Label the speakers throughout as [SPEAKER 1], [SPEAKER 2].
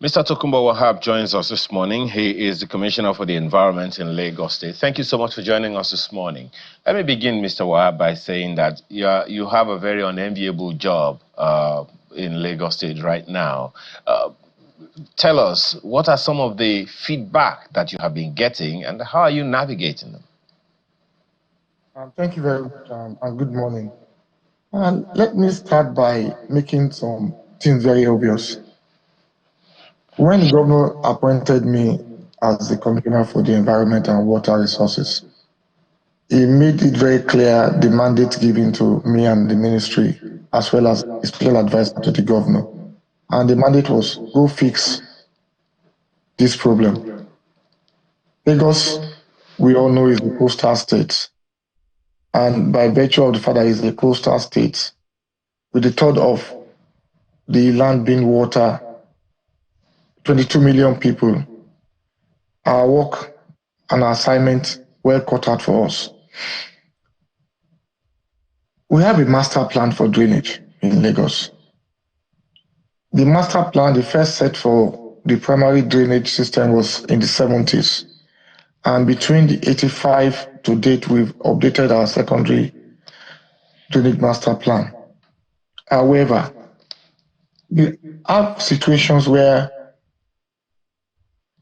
[SPEAKER 1] Mr. Tokumbo Wahab joins us this morning. He is the Commissioner for the Environment in Lagos State. Thank you so much for joining us this morning. Let me begin, Mr. Wahab, by saying that you have a very unenviable job in Lagos State right now. Tell us, what are some of the feedback that you have been getting and how are you navigating them?
[SPEAKER 2] Thank you very much and good morning. And let me start by making some things very obvious. When the governor appointed me as the Commissioner for the Environment and Water Resources, he made it very clear the mandate given to me and the ministry, as well as a special advisor to the governor. And the mandate was go fix this problem. Lagos, we all know, is a coastal state. And by virtue of the fact that it's a coastal state, with a third of the land being water, 22 million people, our work and our assignment were cut out for us. We have a master plan for drainage in Lagos. The master plan, the first set for the primary drainage system was in the 70s. And between the 85 to date, we've updated our secondary drainage master plan. However, we have situations where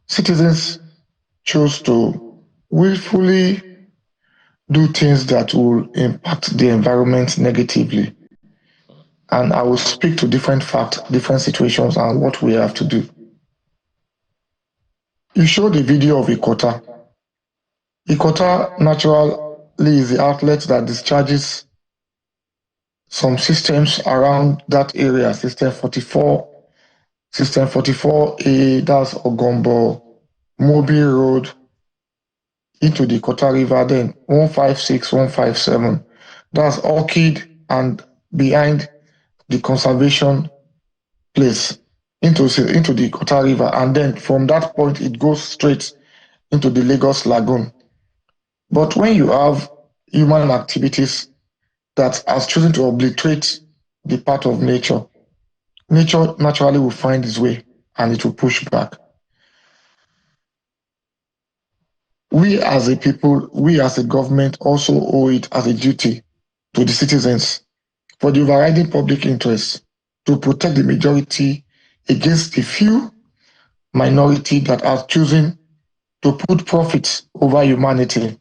[SPEAKER 2] citizens choose to willfully do things that will impact the environment negatively. And I will speak to different facts, different situations, and what we have to do. You showed a video of Ikota. Ikota naturally is the outlet that discharges some systems around that area, System 44, System 44A, that's Ogombo, Mobi Road, into the Ikota River, then 156, 157, that's Orchid, and behind the conservation place into the Ikota River, and then from that point it goes straight into the Lagos Lagoon. But when you have human activities that has chosen to obliterate the part of nature, nature naturally will find its way and it will push back. We as a people, we as a government also owe it as a duty to the citizens for the overriding public interest to protect the majority against the few minority that are choosing to put profits over humanity.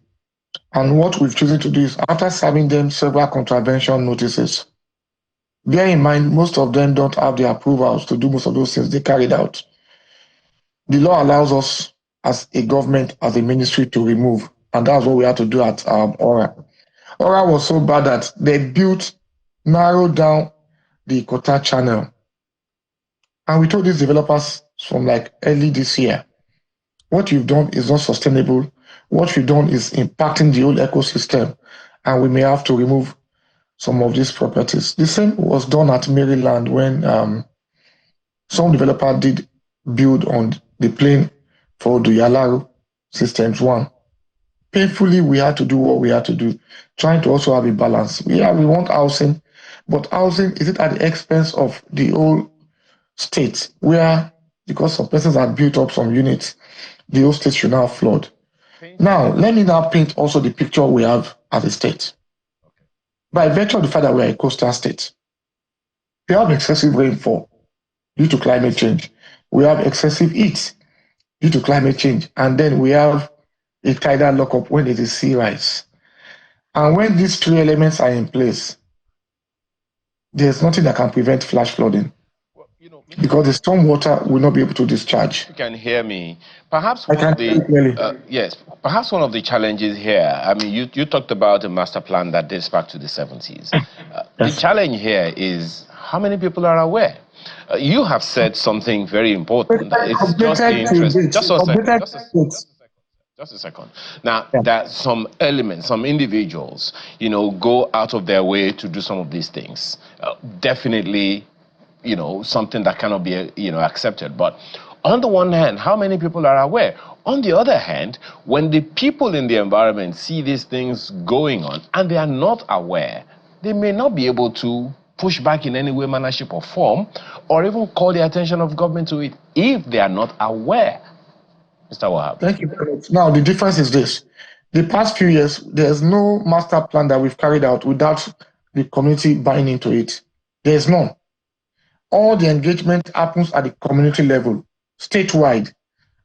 [SPEAKER 2] And what we've chosen to do is, after serving them several contravention notices, bear in mind, most of them don't have the approvals to do most of those things they carried out. The law allows us as a government, as a ministry, to remove, and that's what we had to do at Aura. Aura was so bad that they narrowed down the Ikota channel. And we told these developers from like early this year, what you've done is not sustainable. What we've done is impacting the whole ecosystem, and we may have to remove some of these properties. The same was done at Maryland when some developer did build on the plane for the Yalaru Systems 1. Painfully, we had to do what we had to do, trying to also have a balance. We want housing, but housing, is it at the expense of the whole state, where, because some persons had built up some units, the whole state should now flood. Now, let me now paint also the picture we have as a state. By virtue of the fact that we are a coastal state, we have excessive rainfall due to climate change. We have excessive heat due to climate change. And then we have a tidal lockup when there is sea rise. And when these three elements are in place, there's nothing that can prevent flash flooding. Because the storm water will not be able to discharge.
[SPEAKER 1] You can hear me. Perhaps one of the yes. Perhaps one of the challenges here. I mean, you talked about a master plan that dates back to the 70s. Yes. The challenge here is how many people are aware. You have said something very important. It's just the interest. Just a second. Now, that some elements, some individuals, go out of their way to do some of these things. Definitely, something that cannot be, accepted. But on the one hand, how many people are aware? On the other hand, when the people in the environment see these things going on and they are not aware, they may not be able to push back in any way, manner, shape, or form, or even call the attention of government to it if they are not aware. Mr. Wahab.
[SPEAKER 2] Thank you very much. Now, the difference is this. The past few years, there's no master plan that we've carried out without the community buying into it. There's none. All the engagement happens at the community level, statewide.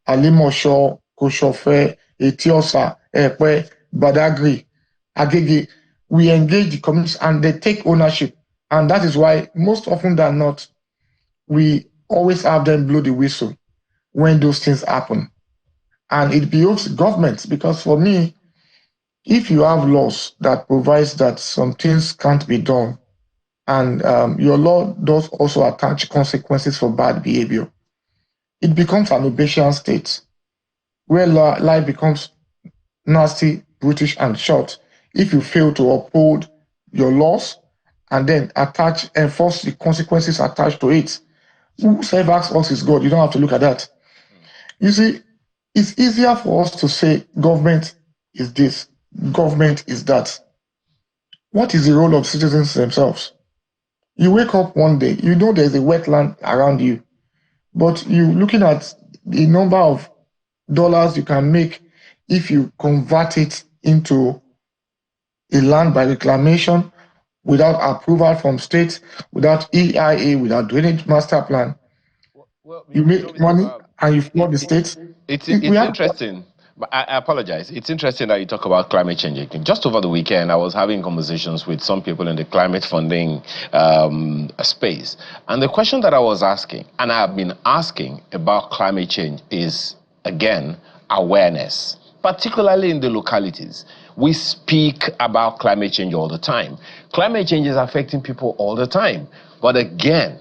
[SPEAKER 2] Alimosho, Koshofe, Etiosa, Epe, Badagry, Agege. We engage the community and they take ownership. And that is why, most often than not, we always have them blow the whistle when those things happen. And it behoves government, because for me, if you have laws that provides that some things can't be done, and your law does also attach consequences for bad behavior, it becomes an Obasian state where life becomes nasty, brutish, and short if you fail to uphold your laws and then enforce the consequences attached to it. Whoever asks us is God. You don't have to look at that. You see, it's easier for us to say government is this, government is that. What is the role of citizens themselves? You wake up one day, you know there's a wetland around you, but you're looking at the number of dollars you can make if you convert it into a land by reclamation without approval from states, without EIA, without drainage master plan.
[SPEAKER 1] Well,
[SPEAKER 2] you make money and you flood the states.
[SPEAKER 1] It's interesting. But I apologize. It's interesting that you talk about climate change again. Just over the weekend, I was having conversations with some people in the climate funding space. And the question that I was asking, and I have been asking about climate change, is, again, awareness, particularly in the localities. We speak about climate change all the time. Climate change is affecting people all the time. But again,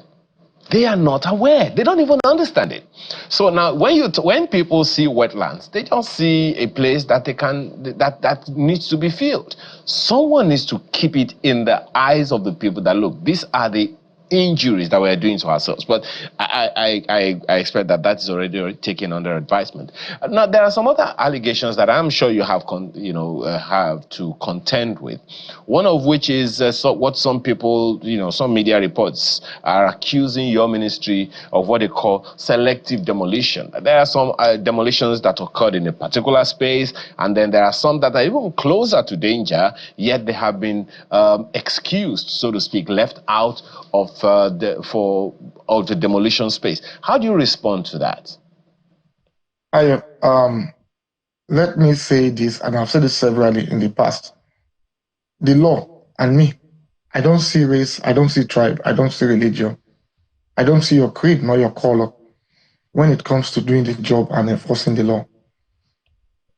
[SPEAKER 1] they are not aware. They don't even understand it. So now, when people see wetlands, they just see a place that that needs to be filled. Someone needs to keep it in the eyes of the people that, look, these are the injuries that we're doing to ourselves. But I expect that is already taken under advisement. Now, there are some other allegations that I'm sure you have have to contend with. One of which is what some people, some media reports are accusing your ministry of what they call selective demolition. There are some demolitions that occurred in a particular space, and then there are some that are even closer to danger, yet they have been excused, so to speak, left out of the demolition space. How do you respond to that?
[SPEAKER 2] Let me say this, and I've said this severally in the past. The law and me, I don't see race, I don't see tribe, I don't see religion, I don't see your creed nor your color when it comes to doing the job and enforcing the law.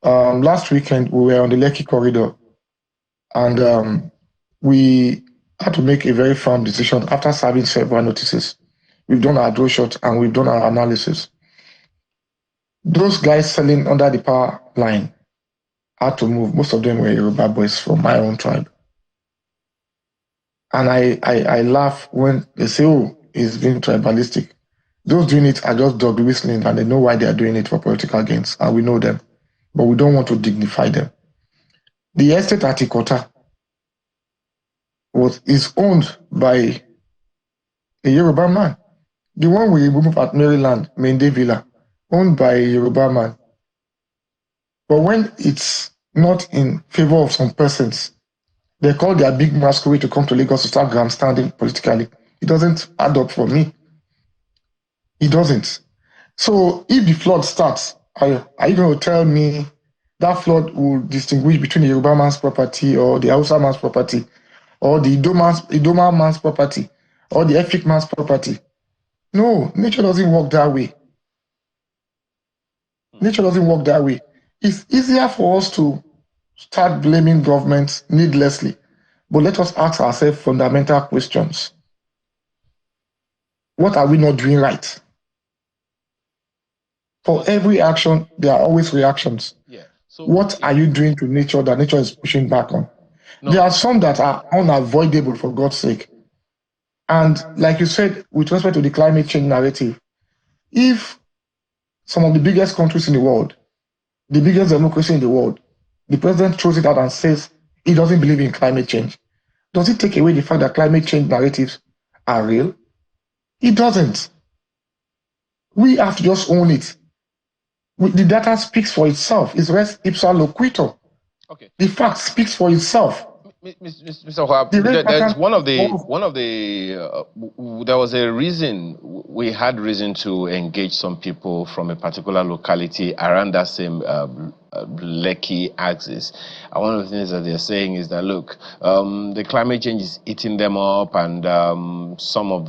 [SPEAKER 2] Last weekend, we were on the Lekki corridor, and we had to make a very firm decision after serving several notices. We've done our draw shot and we've done our analysis. Those guys selling under the power line had to move. Most of them were Yoruba boys from my own tribe. And I laugh when they say, oh, it's being tribalistic. Those doing it are just dog whistling, and they know why they are doing it for political gains, and we know them. But we don't want to dignify them. The estate at Ikota is owned by a Yoruba man. The one we removed at Maryland, Mende Villa, owned by a Yoruba man. But when it's not in favor of some persons, they call their big masquerade to come to Lagos to start grandstanding politically. It doesn't add up for me. It doesn't. So if the flood starts, are you going to tell me that flood will distinguish between the Yoruba man's property or the Hausa man's property, or the Idoma man's property, or the Efik man's property? No, nature doesn't work that way. Nature doesn't work that way. It's easier for us to start blaming governments needlessly, but let us ask ourselves fundamental questions. What are we not doing right? For every action, there are always reactions.
[SPEAKER 1] Yeah. So
[SPEAKER 2] what are you doing to nature that nature is pushing back on?
[SPEAKER 1] No.
[SPEAKER 2] There are some that are unavoidable, for God's sake. And like you said, with respect to the climate change narrative, if some of the biggest countries in the world, the biggest democracy in the world, the president throws it out and says he doesn't believe in climate change, does it take away the fact that climate change narratives are real? It doesn't. We have to just own it. The data speaks for itself. It's res ipsa loquitur.
[SPEAKER 1] Okay.
[SPEAKER 2] The fact speaks for itself.
[SPEAKER 1] Mr. Wahab, there's there was a reason, we had reason to engage some people from a particular locality around that same Lekki axis. And one of the things that they're saying is that, look, the climate change is eating them up, and some of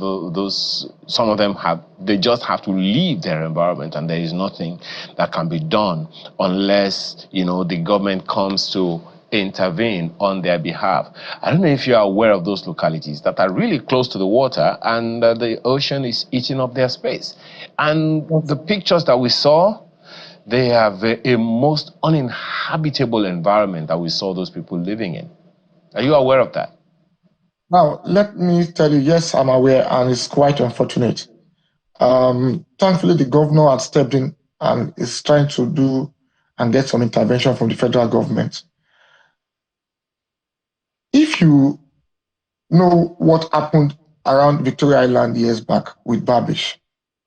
[SPEAKER 1] them they just have to leave their environment, and there is nothing that can be done unless, the government comes to intervene on their behalf. I don't know if you are aware of those localities that are really close to the water, and the ocean is eating up their space. And the pictures that we saw, they have a most uninhabitable environment that we saw those people living in. Are you aware of that?
[SPEAKER 2] Now, let me tell you, yes, I'm aware, and it's quite unfortunate. Thankfully, the governor had stepped in and is trying to do and get some intervention from the federal government. If you know what happened around Victoria Island years back with Babish,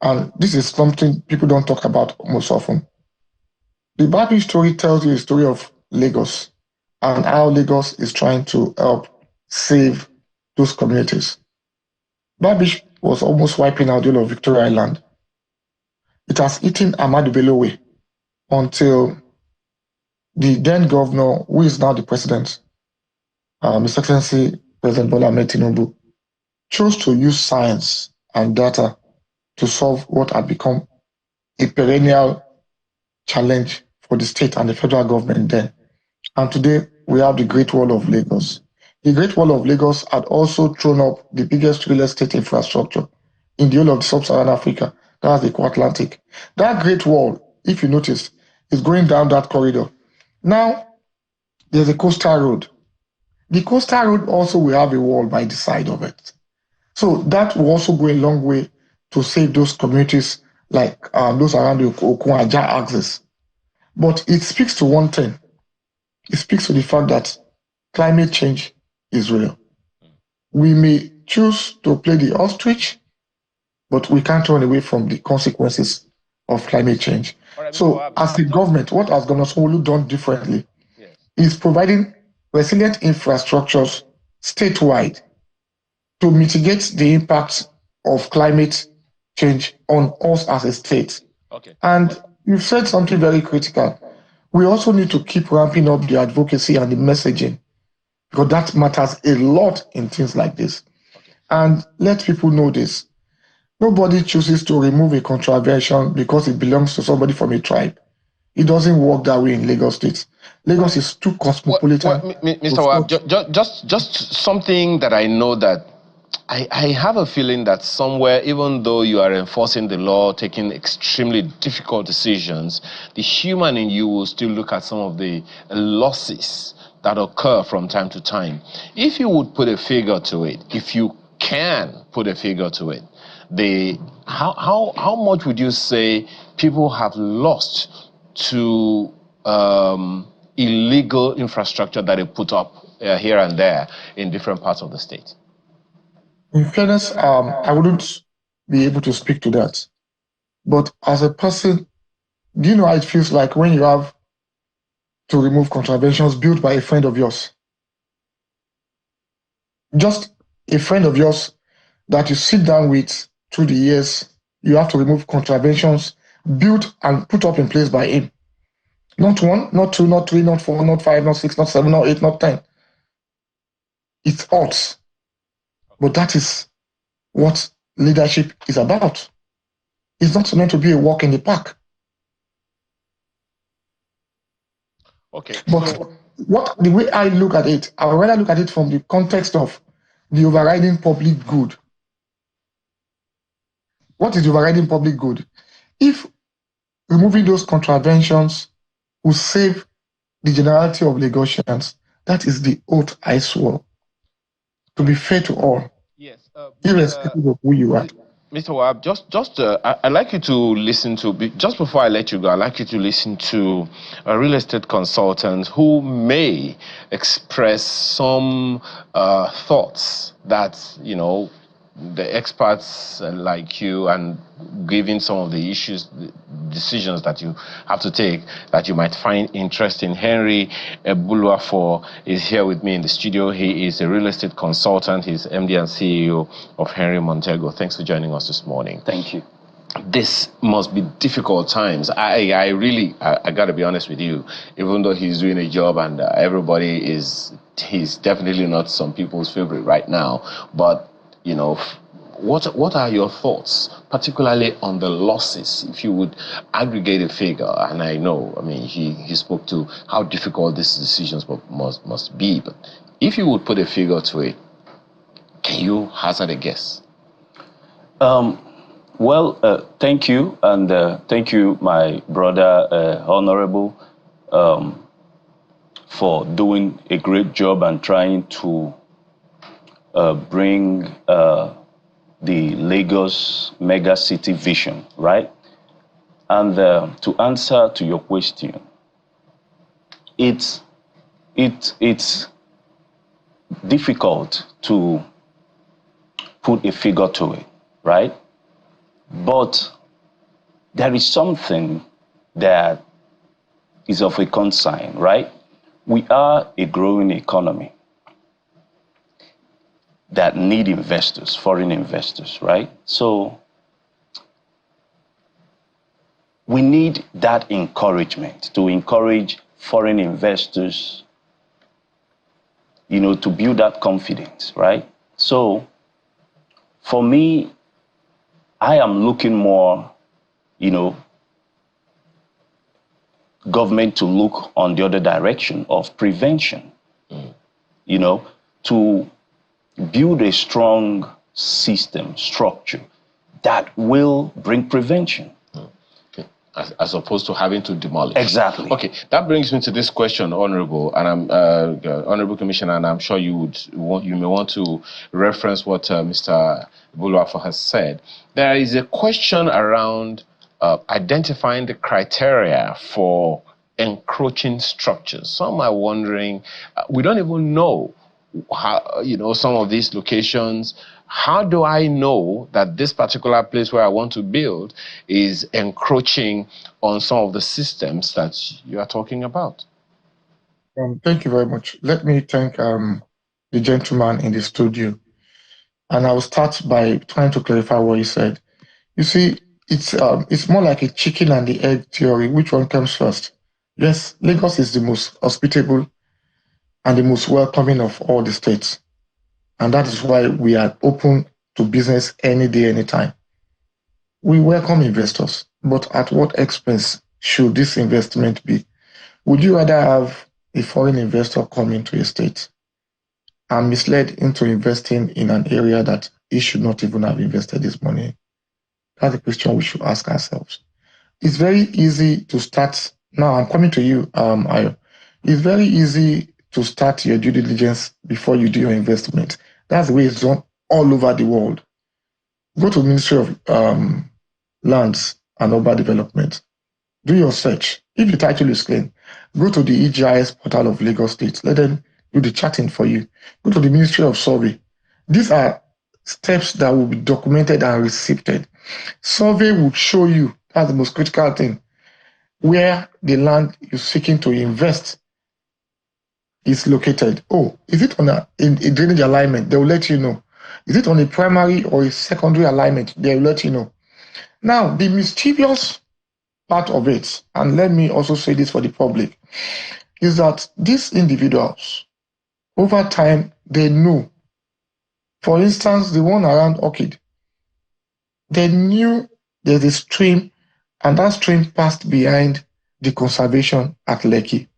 [SPEAKER 2] and this is something people don't talk about most often. The Babish story tells you a story of Lagos and how Lagos is trying to help save those communities. Babish was almost wiping out the whole of Victoria Island. It has eaten Ahmadu Bello away until the then governor, who is now the president, His Excellency President Bola Ahmed Tinubu, chose to use science and data to solve what had become a perennial challenge for the state and the federal government then. And today we have the Great Wall of Lagos. The Great Wall of Lagos had also thrown up the biggest real estate infrastructure in the whole of sub-Saharan Africa. That's the Eco-Atlantic. That Great Wall, if you notice, is going down that corridor. Now, there's a coastal road. The coastal road also will have a wall by the side of it. So that will also go a long way to save those communities like those around the Okun-Aja axis. But it speaks to one thing. It speaks to the fact that climate change is real. We may choose to play the ostrich, but we can't run away from the consequences of climate change. Right, so as the government, what has Governor Sanwo-Olu done differently is providing resilient infrastructures statewide to mitigate the impact of climate change on us as a state. Okay. And you've said something very critical. We also need to keep ramping up the advocacy and the messaging, because that matters a lot in things like this. Okay. And let people know this. Nobody chooses to remove a contravention because it belongs to somebody from a tribe. It doesn't work that way in Lagos State. Lagos is too cosmopolitan.
[SPEAKER 1] Mr. Wahab, just something that I know that I have a feeling that somewhere, even though you are enforcing the law, taking extremely difficult decisions, the human in you will still look at some of the losses that occur from time to time. If you would put a figure to it, if you can put a figure to it, how much would you say people have lost to illegal infrastructure that they put up here and there in different parts of the state?
[SPEAKER 2] In fairness, I wouldn't be able to speak to that. But as a person, do you know how it feels like when you have to remove contraventions built by a friend of yours? Just a friend of yours that you sit down with through the years, you have to remove contraventions built and put up in place by him. Not one, not two, not three, not four, not five, not six, not seven, not eight, not 10. It's odds. But that is what leadership is about. It's not meant to be a walk in the park. Okay. But the way I look at it, I would rather look at it from the context of the overriding public good. What is the overriding public good? If removing those contraventions will save the generality of Lagosians, that is the oath I swore. To be fair to all. Yes. Irrespective of who you are.
[SPEAKER 1] Mr. Wahab, I'd like you to listen to, just before I let you go, I'd like you to listen to a real estate consultant who may express some thoughts that, the experts like you and giving some of the issues, the decisions that you have to take that you might find interesting. Henry Buluafo is here with me in the studio. He is a real estate consultant. He's MD and CEO of Henry Montego. Thanks for joining us this morning.
[SPEAKER 3] Thank you.
[SPEAKER 1] This must be difficult times. I really got to be honest with you, even though he's doing a job and he's definitely not some people's favorite right now. But, you know, what are your thoughts, particularly on the losses, if you would aggregate a figure? And I know, I mean, he spoke to how difficult these decisions must be, but if you would put a figure to it, can you hazard a guess?
[SPEAKER 3] Well, thank you, and thank you, my brother, Honorable, for doing a great job and trying to bring the Lagos mega city vision, right? And to answer to your question, it's difficult to put a figure to it, right? But there is something that is of a concern, right? We are a growing economy that need investors, foreign investors, right? So we need that encouragement to encourage foreign investors, you know, to build that confidence, right? So for me, I am looking more, you know, government to look on the other direction of prevention, you know, to build a strong system, structure that will bring prevention.
[SPEAKER 1] Okay. As opposed to having to demolish.
[SPEAKER 3] Exactly.
[SPEAKER 1] Okay, that brings me to this question, Honorable, and I'm Honorable Commissioner, and I'm sure you may want to reference what Mr. Buluafo has said. There is a question around identifying the criteria for encroaching structures. Some are wondering, we don't even know how, you know, some of these locations. How do I know that this particular place where I want to build is encroaching on some of the systems that you are talking about?
[SPEAKER 2] Thank you very much. Let me thank the gentleman in the studio. And I'll start by trying to clarify what he said. You see, it's more like a chicken and the egg theory. Which one comes first? Yes, Lagos is the most hospitable and the most welcoming of all the states. And that is why we are open to business any day, anytime. We welcome investors, but at what expense should this investment be? Would you rather have a foreign investor come into a state and misled into investing in an area that he should not even have invested his money in? That's the question we should ask ourselves. It's very easy to start. Now I'm coming to you, Ayo. It's very easy to start your due diligence before you do your investment. That's the way it's done all over the world. Go to the Ministry of Lands and Urban Development. Do your search. If the title is clean, go to the EGIS portal of Lagos State. Let them do the chatting for you. Go to the Ministry of Survey. These are steps that will be documented and receipted. Survey would show you, that's the most critical thing, where the land you're seeking to invest is located. Oh, is it on a drainage alignment? They will let you know. Is it on a primary or a secondary alignment? They will let you know. Now, the mischievous part of it, and let me also say this for the public, is that these individuals, over time, they know. For instance, the one around Orchid, they knew there's a stream, and that stream passed behind the conservation at Lekki.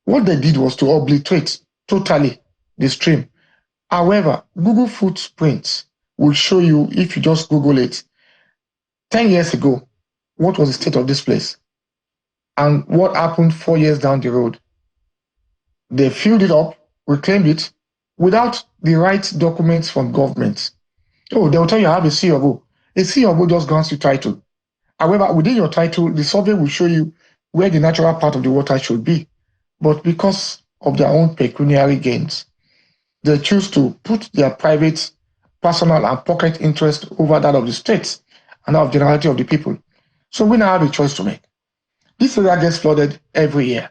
[SPEAKER 2] What they did was to obliterate totally the stream. However, Google Footprints will show you, if you just Google it, 10 years ago, what was the state of this place? And what happened 4 years down the road? They filled it up, reclaimed it, without the right documents from government. Oh, they'll tell you I have a C of O. A C of O just grants you title. However, within your title, the survey will show you where the natural part of the water should be. But because of their own pecuniary gains, they choose to put their private personal and pocket interest over that of the states and of the generality of the people. So we now have a choice to make. This area gets flooded every year.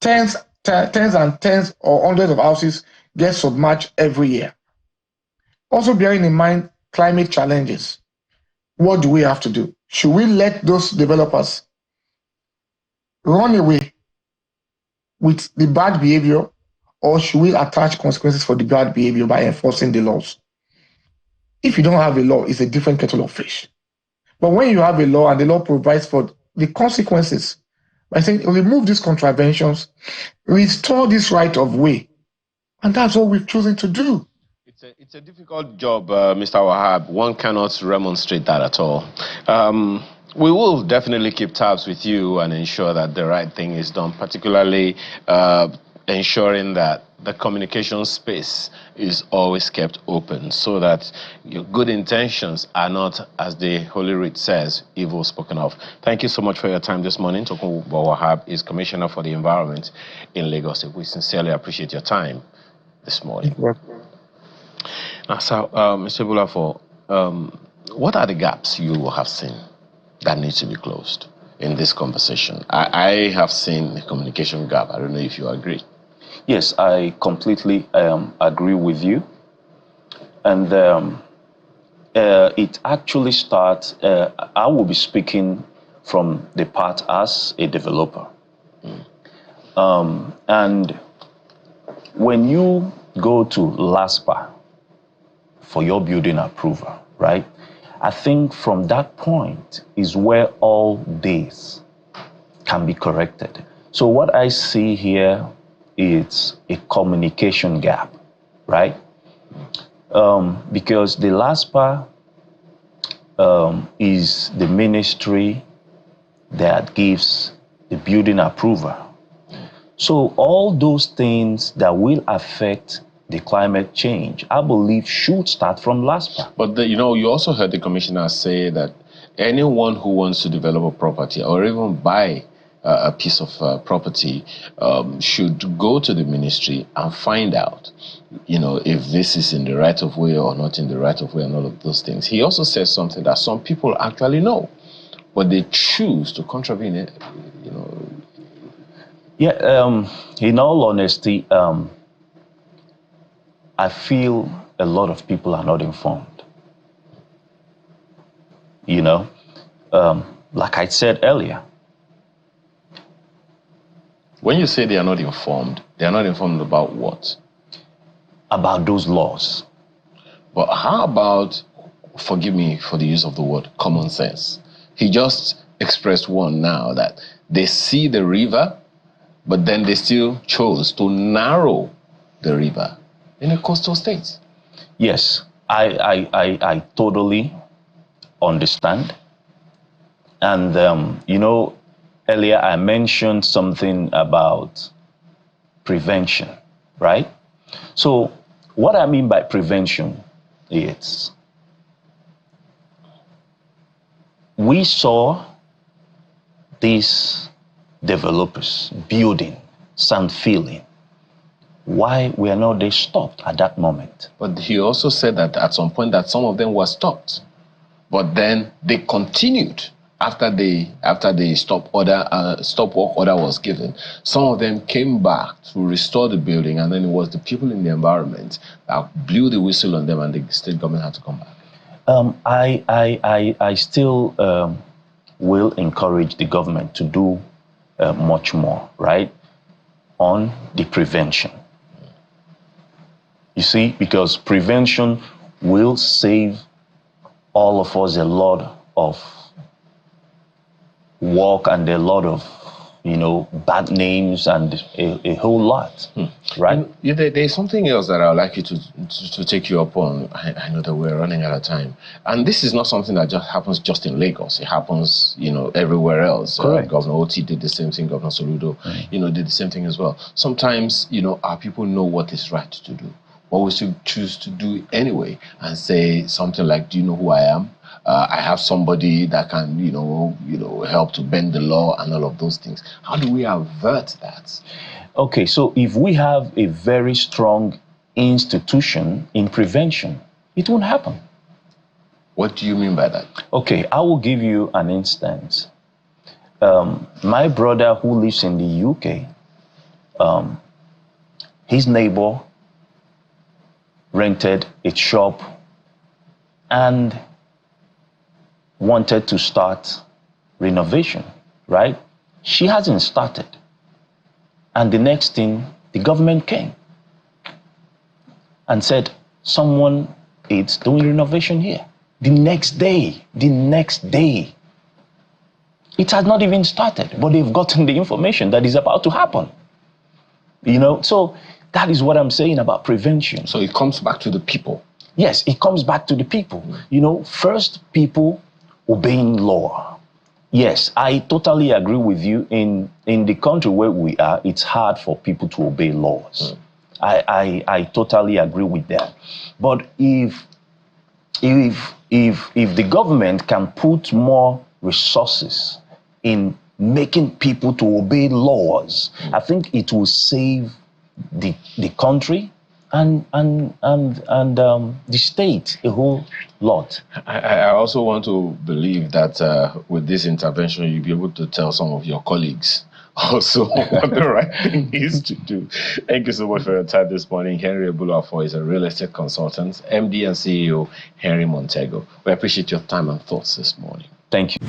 [SPEAKER 2] Tens and tens or hundreds of houses get submerged every year. Also bearing in mind climate challenges, what do we have to do? Should we let those developers run away with the bad behavior, or should we attach consequences for the bad behavior by enforcing the laws? If you don't have a law, it's a different kettle of fish. But when you have a law and the law provides for the consequences by saying, remove these contraventions, restore this right of way, and that's what we've chosen to do.
[SPEAKER 1] It's a difficult job, Mr. Wahab. One cannot remonstrate that at all. We will definitely keep tabs with you and ensure that the right thing is done, particularly ensuring that the communication space is always kept open so that your good intentions are not, as the Holy Writ says, evil spoken of. Thank you so much for your time this morning. Tokunbo Wahab is Commissioner for the Environment in Lagos. We sincerely appreciate your time this morning. Now, so, Mr. Bulafo, what are the gaps you have seen that need to be closed in this conversation? I have seen a communication gap. I don't know if you agree.
[SPEAKER 3] Yes, I completely agree with you. And it actually starts, I will be speaking from the part as a developer. And when you go to LASPA for your building approval, right? I think from that point is where all this can be corrected. So what I see here is a communication gap, right? Because the LASPA is the ministry that gives the building approval. So all those things that will affect the climate change, I believe, should start from LASPA.
[SPEAKER 1] But, you know, you also heard the commissioner say that anyone who wants to develop a property or even buy a piece of property should go to the ministry and find out, you know, if this is in the right of way or not in the right of way and all of those things. He also says something that some people actually know, but they choose to contravene it, you know.
[SPEAKER 3] Yeah, in all honesty, I feel a lot of people are not informed. You know, like I said earlier.
[SPEAKER 1] When you say they are not informed about what?
[SPEAKER 3] About those laws.
[SPEAKER 1] But how about, forgive me for the use of the word, common sense? He just expressed one now that they see the river, but then they still chose to narrow the river in a coastal state.
[SPEAKER 3] Yes, I totally understand. And, you know, earlier I mentioned something about prevention, right? So what I mean by prevention is we saw these developers building, sand filling. Why were not they stopped at that moment?
[SPEAKER 1] But he also said that at some point that some of them were stopped, but then they continued after the stop work order was given. Some of them came back to restore the building, and then it was the people in the environment that blew the whistle on them, and the state government had to come back.
[SPEAKER 3] I still will encourage the government to do much more, right, on the prevention. You see, because prevention will save all of us a lot of work and a lot of, you know, bad names and a whole lot, right?
[SPEAKER 1] And there's something else that I would like you to take you up on. I know that we're running out of time. And this is not something that just happens just in Lagos. It happens, you know, everywhere else. Governor Oti did the same thing. Governor Soludo, you know, did the same thing as well. Sometimes, you know, our people know what is right to do, but we still choose to do it anyway and say something like, do you know who I am? I have somebody that can, you know, help to bend the law and all of those things. How do we avert that?
[SPEAKER 3] Okay, so if we have a very strong institution in prevention, it won't happen.
[SPEAKER 1] What do you mean by that?
[SPEAKER 3] Okay, I will give you an instance. My brother who lives in the UK, his neighbor rented a shop and wanted to start renovation, right? She hasn't started. And the next thing, the government came and said, someone is doing renovation here. The next day, it has not even started, but they've gotten the information that is about to happen. You know, so that is what I'm saying about prevention.
[SPEAKER 1] So it comes back to the people.
[SPEAKER 3] Yes, it comes back to the people. You know, first, people obeying law. Yes, I totally agree with you. In the country where we are, it's hard for people to obey laws. I totally agree with that. But if the government can put more resources in making people to obey laws, I think it will save the country and the state a whole lot.
[SPEAKER 1] I also want to believe that with this intervention, you'll be able to tell some of your colleagues also what the right thing is to do. Thank you so much for your time this morning. Henry Ebulafor is a real estate consultant, MD and CEO, Henry Montego. We appreciate your time and thoughts this morning.
[SPEAKER 3] Thank you.